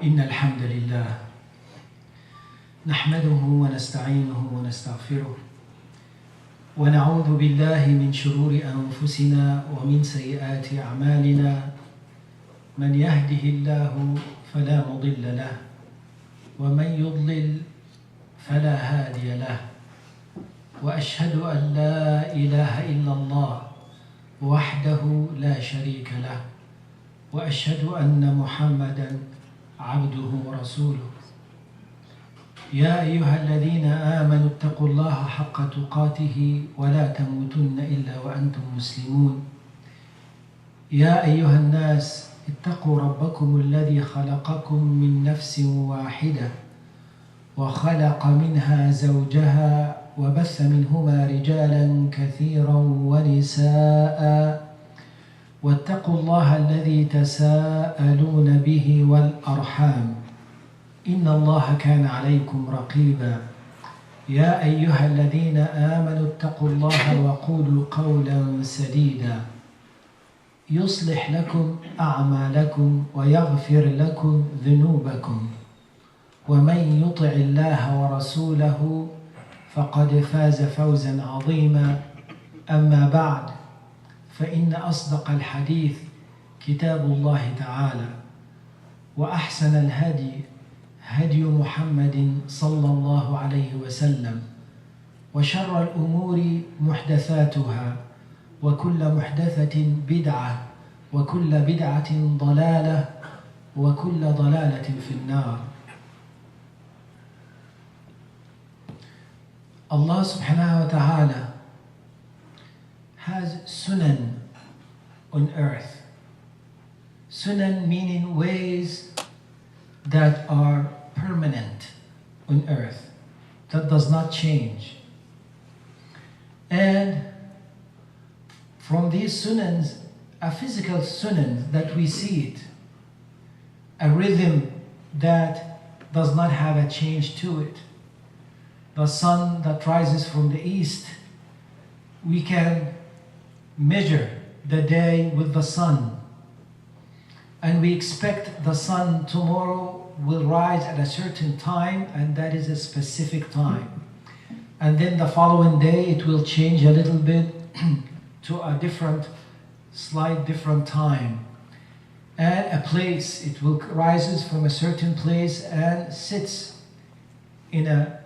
إن الحمد لله نحمده ونستعينه ونستغفره ونعوذ بالله من شرور أنفسنا ومن سيئات أعمالنا من يهده الله فلا مضل له ومن يضلل فلا هادي له وأشهد أن لا إله إلا الله وحده لا شريك له وأشهد أن محمدًا عبده ورسوله يا أيها الذين آمنوا اتقوا الله حق تقاته ولا تموتن إلا وأنتم مسلمون يا أيها الناس اتقوا ربكم الذي خلقكم من نفس واحدة وخلق منها زوجها وبث منهما رجالا كثيرا ونساء واتقوا الله الذي تساءلون به والأرحام إن الله كان عليكم رقيبا يا أيها الذين آمنوا اتقوا الله وقولوا قولا سديدا يصلح لكم أعمالكم ويغفر لكم ذنوبكم ومن يطع الله ورسوله فقد فاز فوزا عظيما أما بعد فإن أصدق الحديث كتاب الله تعالى وأحسن الهدي هدي محمد صلى الله عليه وسلم وشر الأمور محدثاتها وكل محدثة بدعة وكل بدعة ضلالة وكل ضلالة في النار. Allah subhanahu wa ta'ala has sunan on earth. Sunan meaning ways that are permanent on earth, that does not change. And from these sunans, a physical sunan that we see it, a rhythm that does not have a change to it. The sun that rises from the east, we can measure the day with the sun. And we expect the sun tomorrow will rise at a certain time, and that is a specific time. And then the following day it will change a little bit to a slight different time. And a place, it will rises from a certain place and sits in a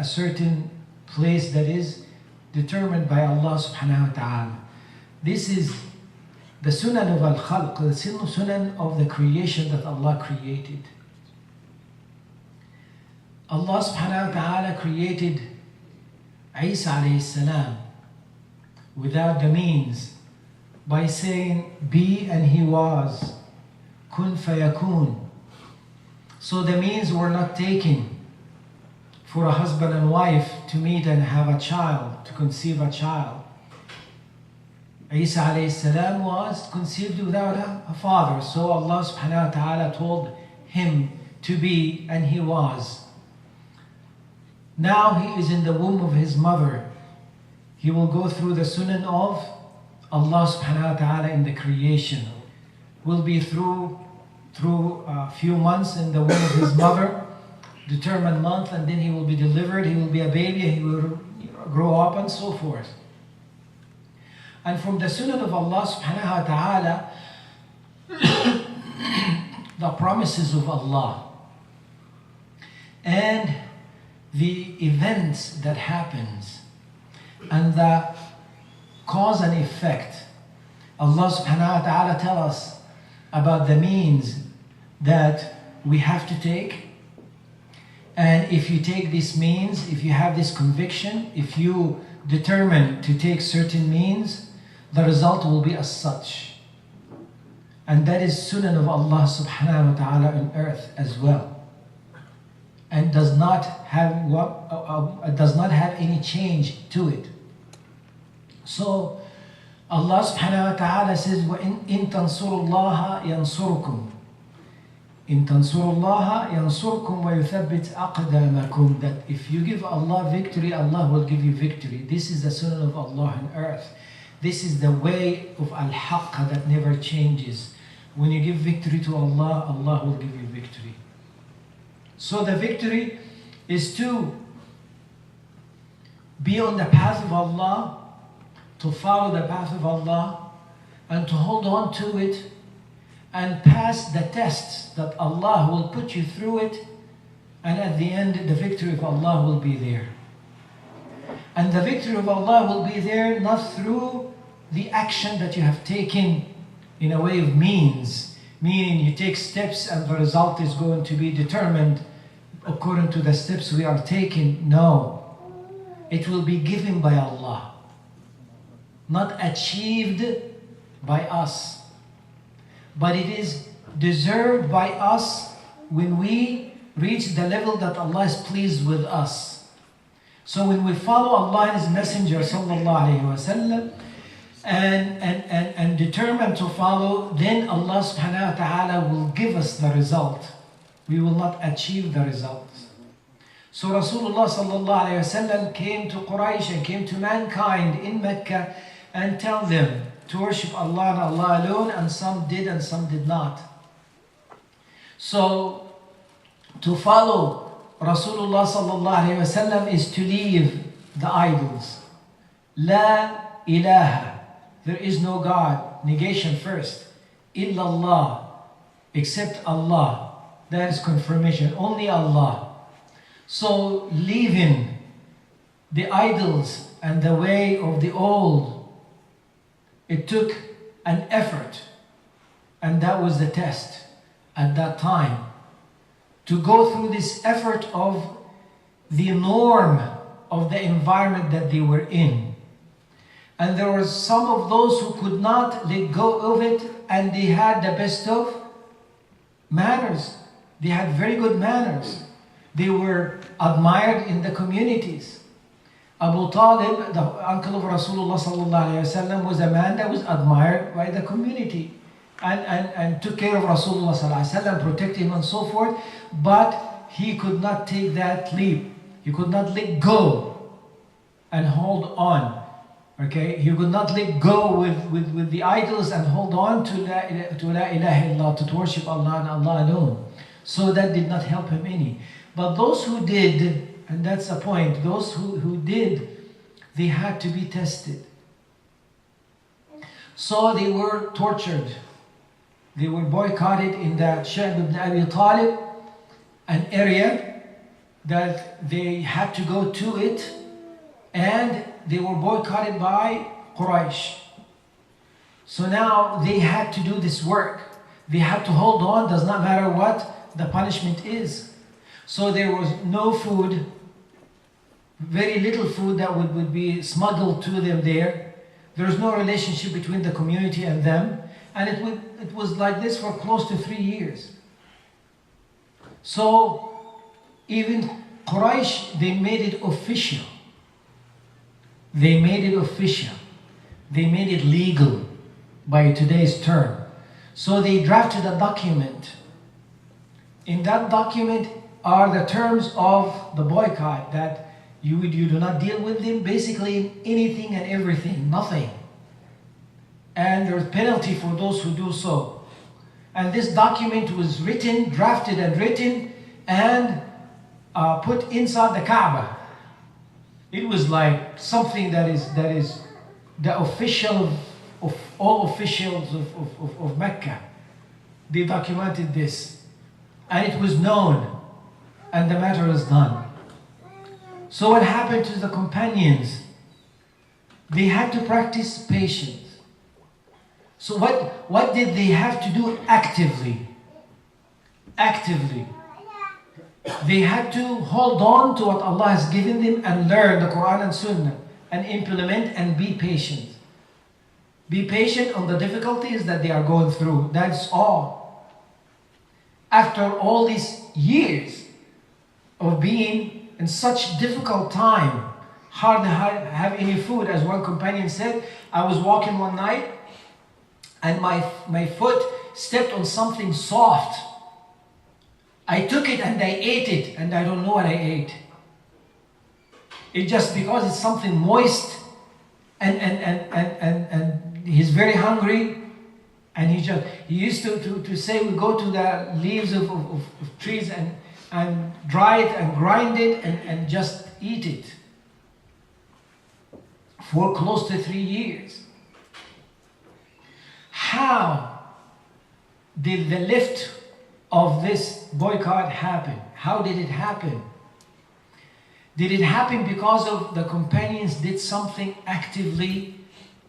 certain place that is determined by Allah subhanahu wa ta'ala. This is the sunan of al-khalq, the sunan of the creation that Allah created. Allah subhanahu wa ta'ala created Isa alayhi salam without the means by saying be and he was, kun fayakun. So the means were not taken for a husband and wife to meet and have a child, to conceive a child. Isa alayhi salam was conceived without a father, so Allah subhanahu wa ta'ala told him to be, and he was. Now he is in the womb of his mother. He will go through the sunan of Allah subhanahu wa ta'ala in the creation. Will be through a few months in the womb of his mother, determined month, and then he will be delivered, he will be a baby, he will grow up and so forth. And from the sunnah of Allah subhanahu wa ta'ala, the promises of Allah and the events that happens and the cause and effect. Allah subhanahu wa ta'ala tell us about the means that we have to take. And if you take this means, if you have this conviction, if you determine to take certain means, the result will be as such. And that is sunan of Allah subhanahu wa ta'ala on earth as well. And does not have any change to it. So Allah subhanahu wa ta'ala says, وَإِن تَنْصُرُوا اللَّهَ يَنْصُرُكُمْ إِن تَنْصُرُوا اللَّهَ يَنْصُرْكُمْ وَيُثَبِّتْ أَقْدَامَكُمْ. That if you give Allah victory, Allah will give you victory. This is the sunnah of Allah on earth. This is the way of al-haqq that never changes. When you give victory to Allah, Allah will give you victory. So the victory is to be on the path of Allah, to follow the path of Allah, and to hold on to it, and pass the tests that Allah will put you through it, and at the end the victory of Allah will be there. And the victory of Allah will be there not through the action that you have taken in a way of means, meaning you take steps and the result is going to be determined according to the steps we are taking. No. It will be given by Allah, not achieved by us, but it is deserved by us when we reach the level that Allah is pleased with us. So when we follow Allah and His Messenger sallallahu alaihi wasallam and determined to follow, then Allah subhanahu wa ta'ala will give us the result. We will not achieve the results. So Rasulullah sallallahu alayhi wasallam came to Quraysh and came to mankind in Mecca and tell them to worship Allah and Allah alone, and some did and some did not. So to follow Rasulullah sallallahu alayhi wasallam is to leave the idols. La ilaha, there is no God, negation first. Illallah, except Allah, that is confirmation, only Allah. So leaving the idols and the way of the old, it took an effort, and that was the test at that time, to go through this effort of the norm of the environment that they were in. And there were some of those who could not let go of it, and they had the best of manners. They had very good manners. They were admired in the communities. Abu Talib, the uncle of Rasulullah sallallahu alaihi wasallam, was a man that was admired by the community and took care of Rasulullah sallallahu alaihi wasallam, protected him and so forth. But he could not take that leap. He could not let go and hold on. Okay, he could not let go with the idols and hold on to La ilaha illallah, to worship Allah and Allah alone. So that did not help him any. But those who did, and that's the point, those who did, they had to be tested. So they were tortured. They were boycotted in the Sha'b ibn Abi Talib, an area that they had to go to it, and they were boycotted by Quraysh. So now they had to do this work. They had to hold on, does not matter what the punishment is. So there was no food, very little food that would be smuggled to them there. There was no relationship between the community and them. And it was like this for close to 3 years. So even Quraysh, they made it official. They made it official. They made it legal by today's term. So they drafted a document. In that document are the terms of the boycott, that you do not deal with them, basically anything and everything, nothing. And there's penalty for those who do so. And this document was written, drafted and written, and put inside the Kaaba. It was like something that is the official of all officials of Mecca. They documented this, and it was known, and the matter was done. So what happened to the companions? They had to practice patience. So what did they have to do actively? Actively. They had to hold on to what Allah has given them and learn the Quran and Sunnah and implement and be patient. Be patient on the difficulties that they are going through. That's all. After all these years of being in such difficult time, hard to have any food, as one companion said, I was walking one night and my foot stepped on something soft. I took it and I ate it, and I don't know what I ate. It's just because it's something moist, and he's very hungry, and he used to say we go to the leaves of trees and dry it and grind it and just eat it for close to 3 years. How did the lift of this boycott happen? How did it happen? Did it happen because of the companions did something actively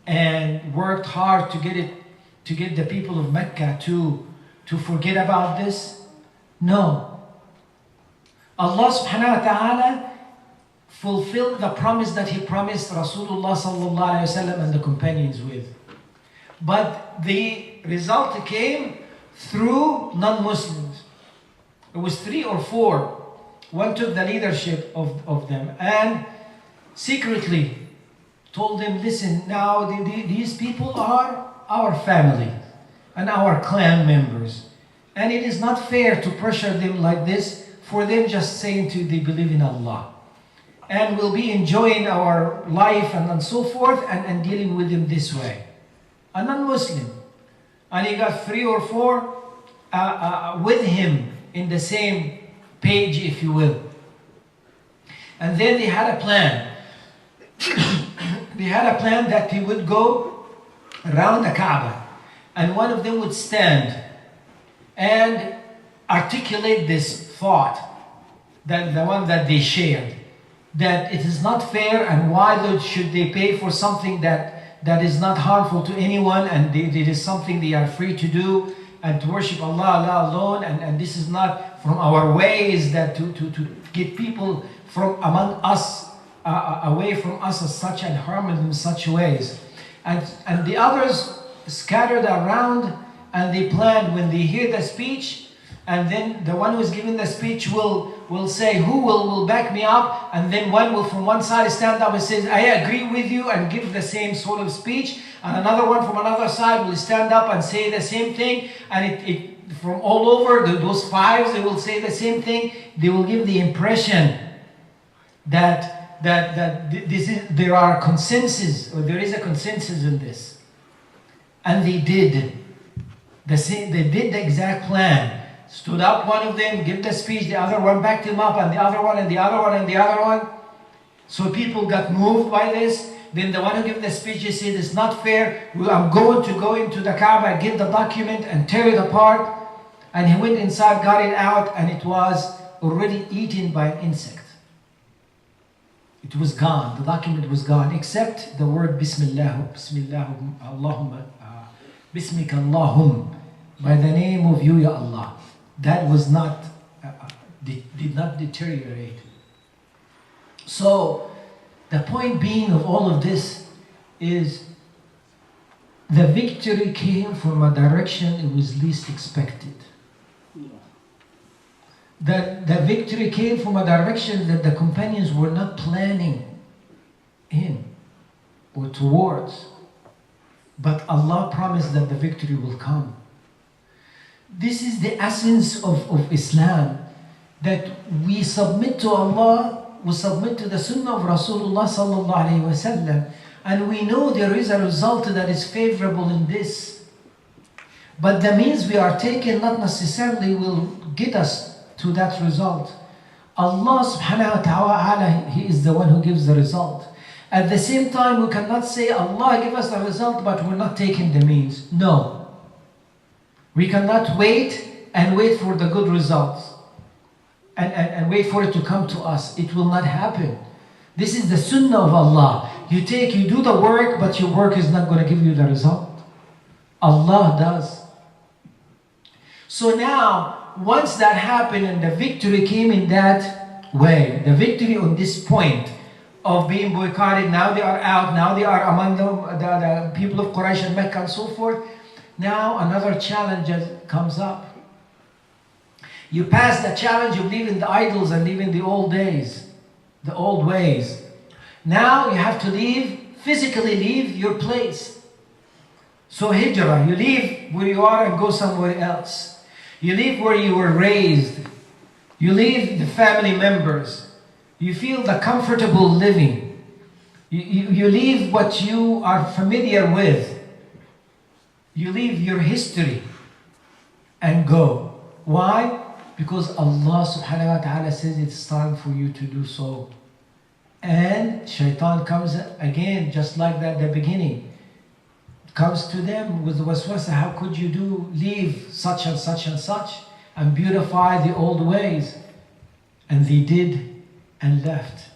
and worked hard to get the people of Mecca to forget about this? No. Allah subhanahu wa ta'ala fulfilled the promise that He promised Rasulullah sallallahu alayhi wa sallam and the companions with. But the result came through non-Muslims. It was 3 or 4. One took the leadership of them and secretly told them, listen, now these people are our family and our clan members. And it is not fair to pressure them like this for them just saying they believe in Allah. And we'll be enjoying our life and so forth and dealing with them this way. A non-Muslim. And he got 3 or 4 with him in the same page, if you will. And then they had a plan. They had a plan that he would go around the Kaaba. And one of them would stand and articulate this thought, that the one that they shared, that it is not fair and why should they pay for something that is not harmful to anyone, and it is something they are free to do and to worship Allah alone, and this is not from our ways that to get people from among us away from us as such and harm them in such ways. And the others scattered around and they planned when they hear the speech, and then the one who is giving the speech will say, who will back me up? And then one will from one side stand up and says, I agree with you, and give the same sort of speech. And another one from another side will stand up and say the same thing. And it from all over, those 5s, they will say the same thing. They will give the impression that there are consensus, or there is a consensus in this. And they did the same. They did the exact plan. Stood up, one of them, give the speech, the other one backed him up, and the other one, and the other one, and the other one. So people got moved by this. Then the one who gave the speech, he said, it's not fair. I'm going to go into the Kaaba, get the document, and tear it apart. And he went inside, got it out, and it was already eaten by an insect. It was gone. The document was gone, except the word Bismillah, Bismillah, Allahumma, Bismika Allahum, by the name of you, Ya Allah. That was not, did not deteriorate. So, the point being of all of this is the victory came from a direction it was least expected. The victory came from a direction that the companions were not planning in or towards. But Allah promised that the victory will come. This is the essence of Islam, that we submit to Allah, we submit to the Sunnah of Rasulullah sallallahu alayhi wa sallam, and we know there is a result that is favorable in this. But the means we are taking not necessarily will get us to that result. Allah subhanahu wa ta'ala, He is the one who gives the result. At the same time, we cannot say Allah give us the result, but we're not taking the means. No. We cannot wait for the good results and wait for it to come to us. It will not happen. This is the sunnah of Allah. You do the work, but your work is not going to give you the result. Allah does. So now, once that happened and the victory came in that way, the victory on this point of being boycotted, now they are out, now they are among the people of Quraysh and Mecca and so forth. Now another challenge comes up. You pass the challenge of leaving the idols and leaving the old days, the old ways. Now you have to physically leave your place. So hijrah, you leave where you are and go somewhere else. You leave where you were raised. You leave the family members. You feel the comfortable living. You leave what you are familiar with. You leave your history and go. Why? Because Allah subhanahu wa ta'ala says it's time for you to do so. And shaitan comes again, just like that, the beginning. Comes to them with the waswasa, how could you leave such and such and such and beautify the old ways? And they did and left.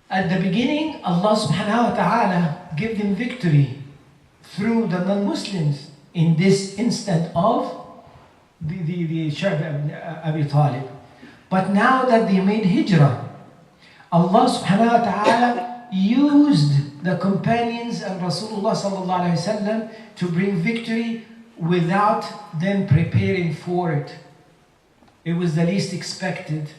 At the beginning, Allah subhanahu wa ta'ala gave them victory through the non-Muslims in this instant of the Sha'b Abi Talib. But now that they made hijrah, Allah subhanahu wa ta'ala used the companions and Rasulullah sallallahu alayhi wasallam to bring victory without them preparing for it. It was the least expected.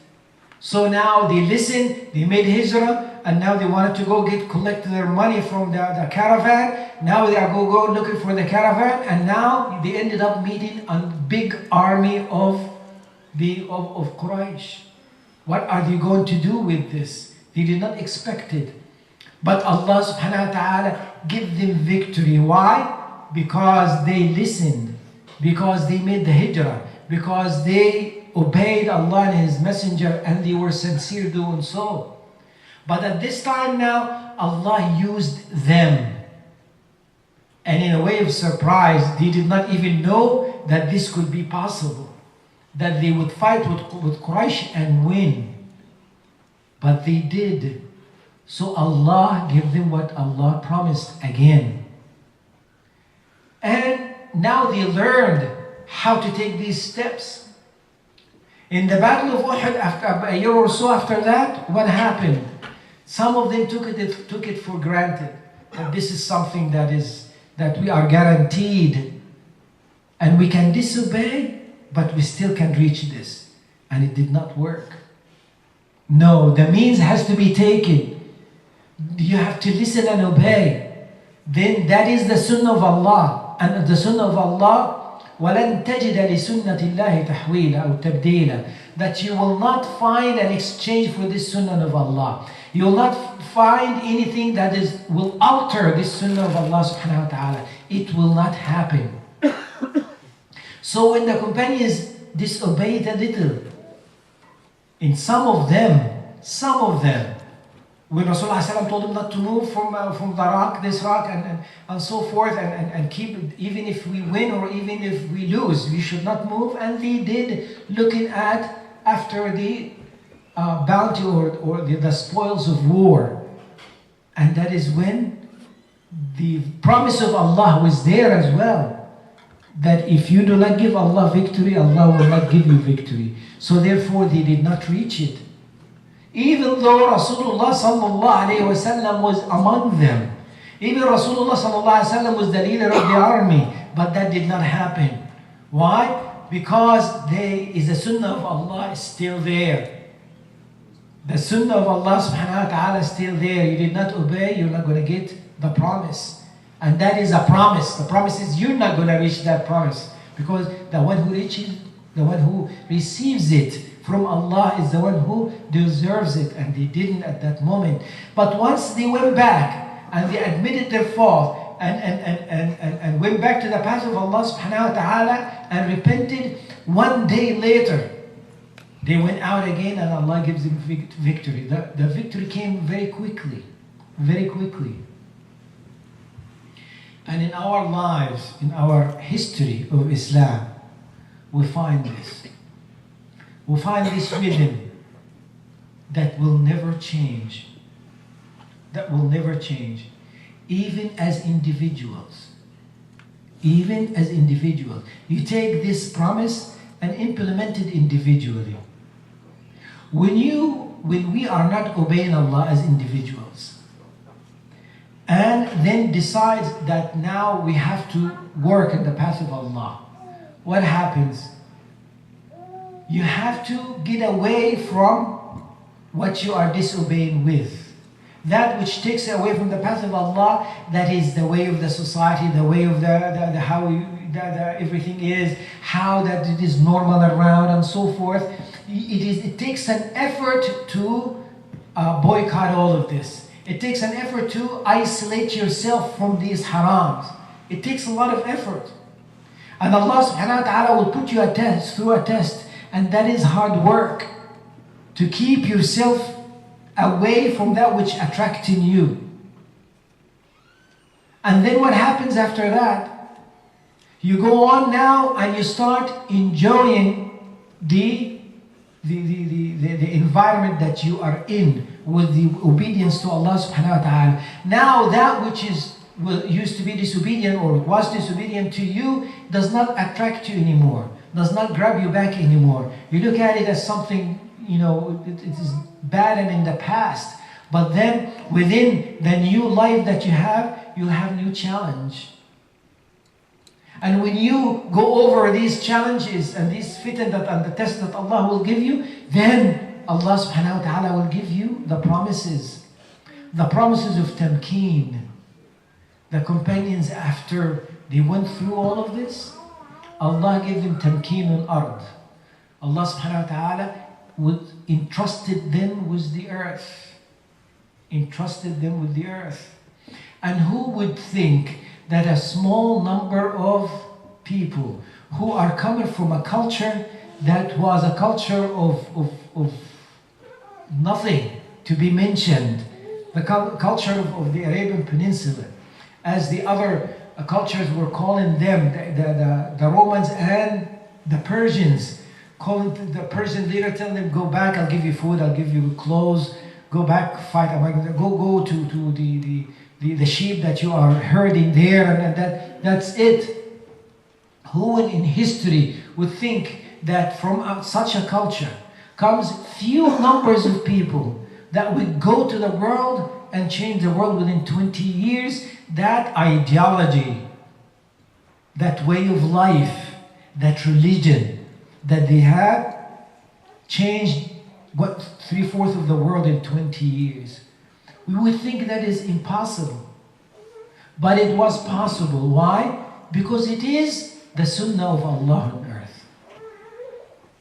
So now they listened, they made hijrah, and now they wanted to go collect their money from the caravan. Now they are go looking for the caravan, and now they ended up meeting a big army of Quraysh. What are they going to do with this? They did not expect it. But Allah subhanahu wa ta'ala gave them victory. Why? Because they listened, because they made the hijrah, because they obeyed Allah and His Messenger, and they were sincere doing so. But at this time now, Allah used them. And in a way of surprise, they did not even know that this could be possible, that they would fight with Quraysh and win. But they did. So Allah gave them what Allah promised again. And now they learned how to take these steps. In the Battle of Uhud, after a year or so after that, what happened? Some of them took it for granted, that this is something that we are guaranteed, and we can disobey, but we still can reach this. And it did not work. No, the means has to be taken. You have to listen and obey. Then that is the sunnah of Allah. And the sunnah of Allah, وَلَن تَجِدَ لِسُنَّةِ اللَّهِ تَحْوِيلًا أو تَبْدِيلًا, that you will not find an exchange for this sunnah of Allah. You will not find anything that will alter this sunnah of Allah subhanahu wa ta'ala. It will not happen. So when the companions disobeyed a little, in some of them, when Rasulullah told them not to move from the rock, this rock, and so forth, and keep it, even if we win or even if we lose, we should not move. And they did, looking after the bounty or the spoils of war. And that is when the promise of Allah was there as well, that if you do not give Allah victory, Allah will not give you victory. So therefore they did not reach it. Even though Rasulullah sallallahu alayhi wasallam was among them, even Rasulullah sallallahu alayhi wasallam was the leader of the army, but that did not happen. Why? Because the sunnah of Allah is still there. The sunnah of Allah subhanahu wa ta'ala is still there. You did not obey, you're not going to get the promise. And that is a promise. The promise is you're not going to reach that promise, because the one who receives it from Allah is the one who deserves it, and they didn't at that moment. But once they went back and they admitted their fault and went back to the path of Allah subhanahu wa ta'ala and repented, one day later they went out again and Allah gives them victory. The victory came very quickly, very quickly. And in our lives, in our history of Islam, we find this. We find this rhythm that will never change. That will never change. Even as individuals. Even as individuals. You take this promise and implement it individually. When we are not obeying Allah as individuals, and then decide that now we have to work in the path of Allah, what happens? You have to get away from what you are disobeying with. That which takes away from the path of Allah, that is the way of the society, the way of how everything is, how that it is normal around and so forth. It takes an effort to boycott all of this. It takes an effort to isolate yourself from these harams. It takes a lot of effort. And Allah subhanahu wa ta'ala will put you through a test, and that is hard work. To keep yourself away from that which attracting you. And then what happens after that? You go on now and you start enjoying the environment that you are in with the obedience to Allah subhanahu wa ta'ala. Now that which used to be disobedient or was disobedient to you does not attract you anymore, does not grab you back anymore. You look at it as something, it is bad and in the past. But then within the new life that you have, you'll have new challenge. And when you go over these challenges and these fitan and the tests that Allah will give you, then Allah subhanahu wa ta'ala will give you the promises. The promises of tamkeen. The companions, after they went through all of this, Allah gave them tamkeen al-ard. Allah subhanahu wa ta'ala entrusted them with the earth. Entrusted them with the earth. And who would think that a small number of people who are coming from a culture that was a culture of nothing to be mentioned, the culture of the Arabian Peninsula, as the other cultures were calling them, the Romans and the Persians, calling the Persian leader, telling them, go back, I'll give you food, I'll give you clothes, go back, fight, go to the sheep that you are herding there, and that's it. Who in history would think that from such a culture comes few numbers of people that would go to the world and change the world within 20 years? That ideology, that way of life, that religion that they had changed 3/4 of the world in 20 years. We would think that is impossible. But it was possible. Why? Because it is the sunnah of Allah on earth.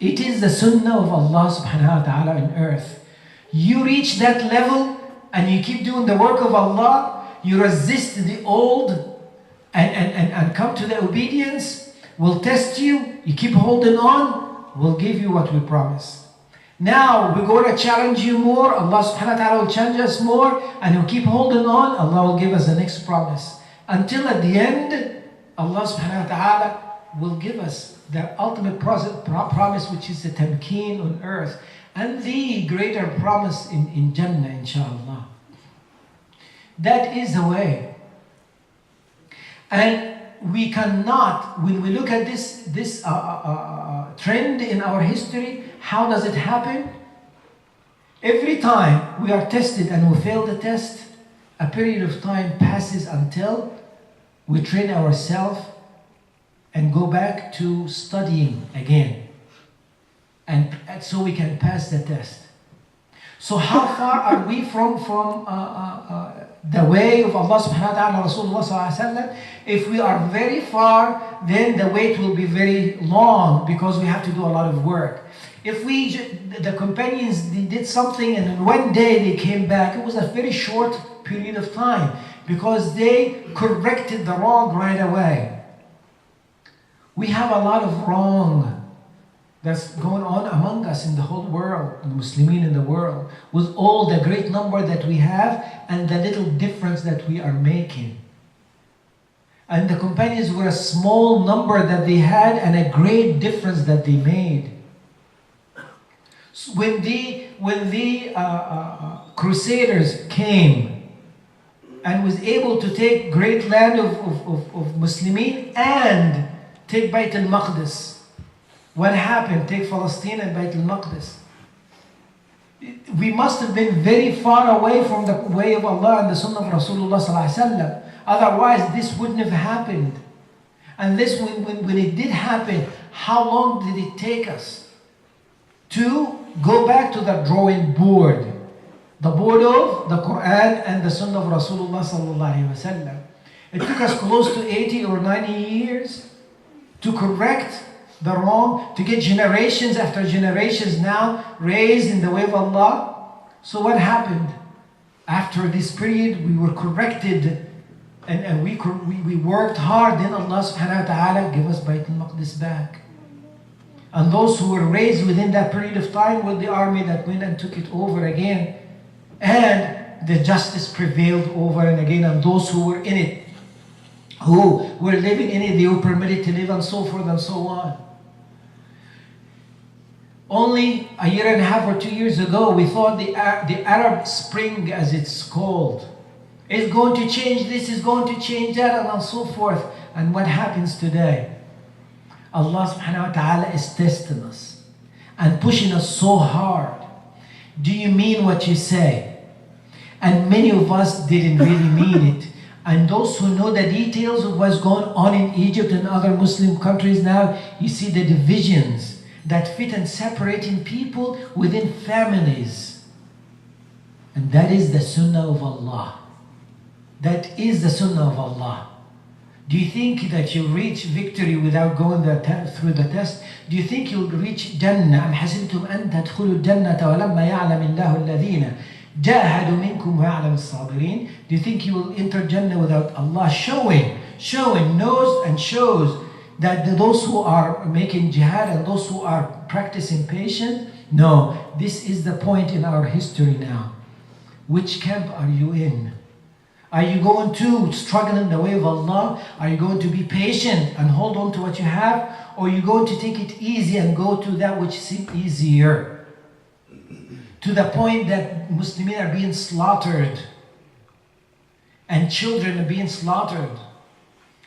It is the sunnah of Allah subhanahu wa ta'ala on earth. You reach that level and you keep doing the work of Allah, you resist the old and come to the obedience, we'll test you, you keep holding on, we'll give you what we promise. Now we're going to challenge you more, Allah subhanahu wa ta'ala will challenge us more, and we'll keep holding on, Allah will give us the next promise. Until at the end, Allah subhanahu wa ta'ala will give us the ultimate promise, which is the tamkeen on earth, and the greater promise in Jannah, inshallah. That is the way. And we cannot, when we look at this trend in our history, how does it happen? Every time we are tested and we fail the test, a period of time passes until we train ourselves and go back to studying again, and so we can pass the test. So how far are we from the way of Allah subhanahu wa ta'ala, Rasulullah sallallahu alaihi wasallam? If we are very far, then the wait will be very long because we have to do a lot of work. If the companions, they did something and in one day they came back, it was a very short period of time because they corrected the wrong right away. We have a lot of wrong that's going on among us in the whole world, the Muslimin in the world, with all the great number that we have and the little difference that we are making. And the companions were a small number that they had and a great difference that they made. So when the Crusaders came and was able to take great land of Muslimin and take Bayt al-Maqdis, what happened? Take Palestine and Bayt al-Maqdis. We must have been very far away from the way of Allah and the Sunnah of Rasulullah sallallahu alaihi wasallam. Otherwise, this wouldn't have happened. And this, when it did happen, how long did it take us to go back to the drawing board? The board of the Quran and the Sunnah of Rasulullah sallallahu alaihi wasallam. It took us close to 80 or 90 years to correct the wrong, to get generations after generations now raised in the way of Allah. So what happened? After this period, we were corrected And we worked hard, then Allah subhanahu wa ta'ala gave us Bayt al-Maqdis back. And those who were raised within that period of time were the army that went and took it over again. And the justice prevailed over and again. And those who were in it, who were living in it, they were permitted to live and so forth and so on. Only a year and a half or 2 years ago, we thought the Arab Spring, as it's called, is going to change this, is going to change that, and so forth. And what happens today? Allah subhanahu wa ta'ala is testing us and pushing us so hard. Do you mean what you say? And many of us didn't really mean it. And those who know the details of what's going on in Egypt and other Muslim countries now, you see the divisions that fit and separating people within families. And that is the sunnah of Allah. That is the sunnah of Allah. Do you think that you'll reach victory without going through the test? Do you think you'll reach Jannah? أم حسبتم أن تدخلوا الجنة ولما يعلم الله الذين جاهدوا منكم ويعلم الصابرين? Do you think you will enter Jannah without Allah showing, knows and shows that those who are making jihad and those who are practicing patience? No, this is the point in our history now. Which camp are you in? Are you going to struggle in the way of Allah? Are you going to be patient and hold on to what you have? Or are you going to take it easy and go to that which seems easier? To the point that Muslims are being slaughtered. And children are being slaughtered.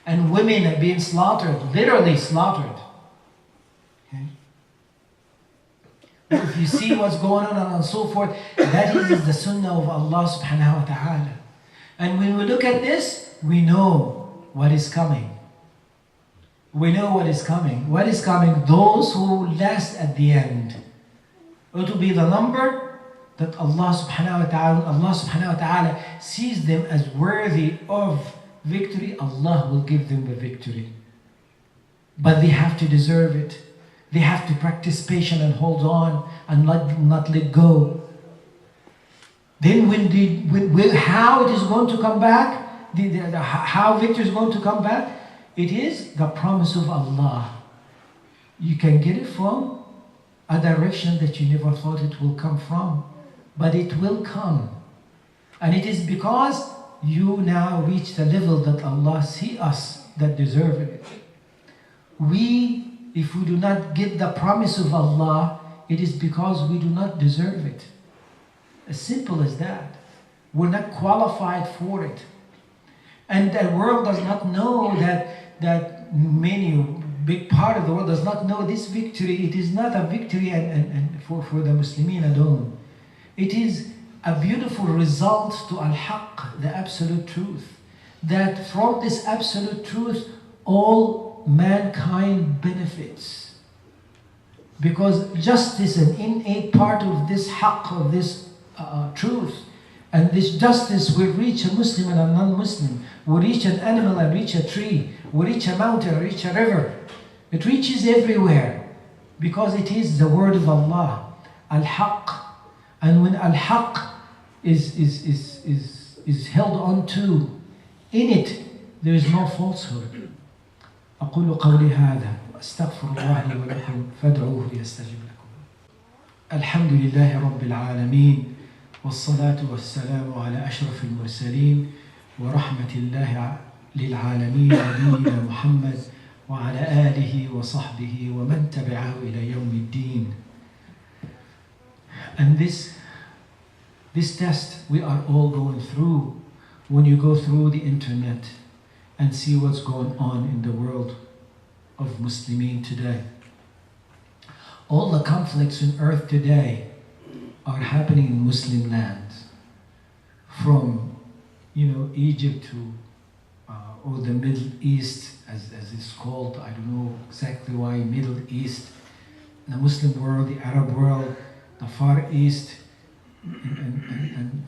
And women are being slaughtered. Literally slaughtered. Okay? If you see what's going on and so forth, that is the sunnah of Allah subhanahu wa ta'ala. And when we look at this, we know what is coming. We know what is coming. What is coming? Those who last at the end. It will be the number that Allah subhanahu wa ta'ala sees them as worthy of victory. Allah will give them the victory. But they have to deserve it. They have to practice patience and hold on and not let go. Then how it is going to come back, how victory is going to come back, it is the promise of Allah. You can get it from a direction that you never thought it will come from, but it will come. And it is because you now reach the level that Allah sees us that deserve it. If we do not get the promise of Allah, it is because we do not deserve it. As simple as that. We're not qualified for it. And the world does not know that big part of the world does not know this victory. It is not a victory and for the Muslimin alone. It is a beautiful result to al-haq, the absolute truth. That from this absolute truth, all mankind benefits. Because justice, an innate part of this haqq, of this truth, and this justice will reach a Muslim and a non-Muslim, will reach an animal and reach a tree, will reach a mountain and reach a river. It reaches everywhere because it is the word of Allah, al-haq. And when al-haq is held on to, in it there is no falsehood. أقول قولي هذا وأستغفر الله لي ولكم فادعوه يستجب لكم. الحمد لله رب العالمين والصلاة والسلام على أشرف المرسلين ورحمة الله للعالمين نبينا محمد وعلى آله وصحبه ومن تبعه إلى يوم الدين. And this test we are all going through when you go through the internet and see what's going on in the world of Muslimin today. All the conflicts on earth today are happening in Muslim lands, from Egypt to or the Middle East, as it's called. I don't know exactly why Middle East, the Muslim world, the Arab world, the Far East, and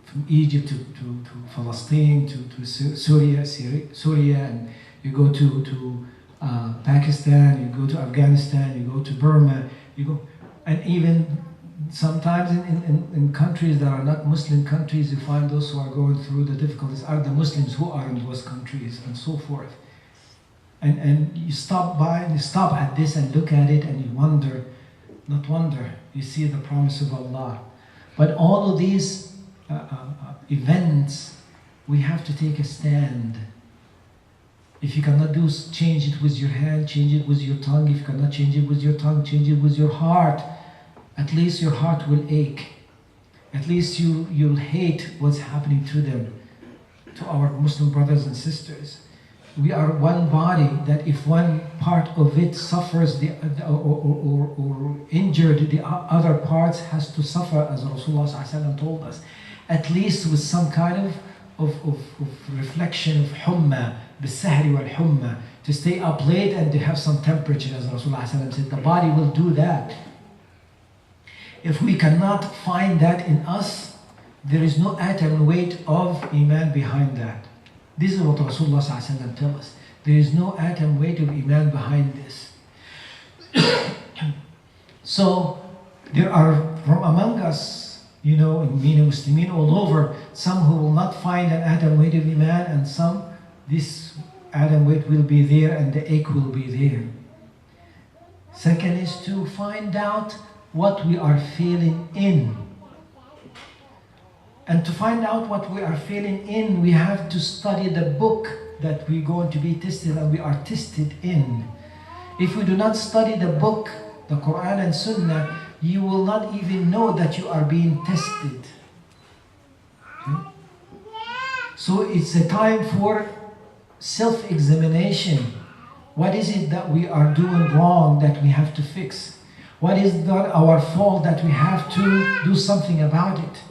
from Egypt to Palestine to Syria, and you go to Pakistan, you go to Afghanistan, you go to Burma, you go. And even Sometimes in countries that are not Muslim countries, you find those who are going through the difficulties are the Muslims who are in those countries and so forth. And you stop by and you stop at this and look at it and you wonder, not wonder, you see the promise of Allah. But all of these events, we have to take a stand. If you cannot change it with your hand, change it with your tongue. If you cannot change it with your tongue, change it with your heart. At least your heart will ache. At least you'll hate what's happening to them, to our Muslim brothers and sisters. We are one body that if one part of it suffers or injured, the other parts has to suffer, as Rasulullah ﷺ told us. At least with some kind of reflection of humma, بالسهر والحمى, to stay up late and to have some temperature, as Rasulullah ﷺ said. The body will do that. If we cannot find that in us, there is no atom weight of Iman behind that. This is what Rasulullah ﷺ tells us. There is no atom weight of Iman behind this. So, there are from among us, in Muslimin all over, some who will not find an atom weight of Iman, and some, this atom weight will be there and the ache will be there. Second is to find out what we are feeling in. And to find out what we are feeling in, we have to study the book that we're going to be tested and we are tested in. If we do not study the book, the Quran and Sunnah, you will not even know that you are being tested. Okay? So it's a time for self-examination. What is it that we are doing wrong that we have to fix? What is not our fault that we have to do something about it?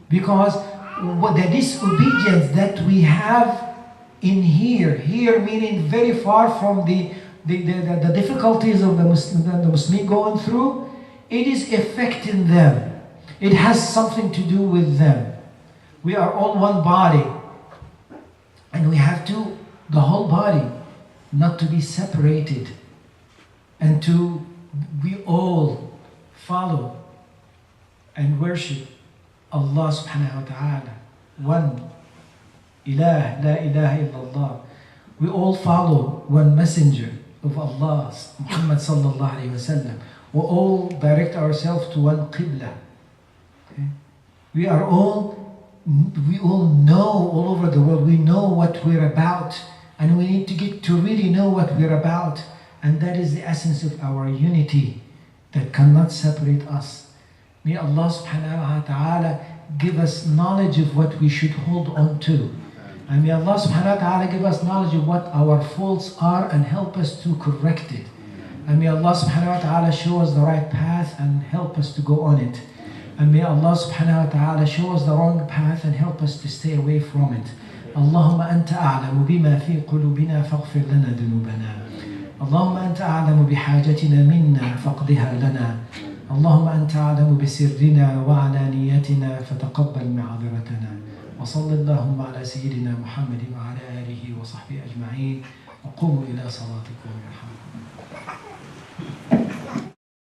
Because the disobedience that we have in here meaning very far from the difficulties of the Muslim going through, it is affecting them. It has something to do with them. We are all one body, and we have to, the whole body, not to be separated, and we all follow and worship Allah subhanahu wa ta'ala. One ilah, la ilaha illallah. We all follow one messenger of Allah, Muhammad sallallahu alayhi wa sallam. We all direct ourselves to one qibla. Okay? We all know all over the world, we know what we're about, and we need to get to really know what we're about. And that is the essence of our unity that cannot separate us. May Allah subhanahu wa ta'ala give us knowledge of what we should hold on to. And may Allah subhanahu wa ta'ala give us knowledge of what our faults are and help us to correct it. And may Allah subhanahu wa ta'ala show us the right path and help us to go on it. And may Allah subhanahu wa ta'ala show us the wrong path and help us to stay away from it. Allahumma anta a'lamu bima fi qulubina faghfir lana dhunubana. اللهم أنت أعلم بحاجتنا منا فاقضها لنا. اللهم أنت أعلم بسرنا وعلانيتنا فتقبل معذرتنا. وصل اللهم على سيدنا محمد وعلى آله وصحبه أجمعين. وقوموا إلى صلاتكم يرحمكم.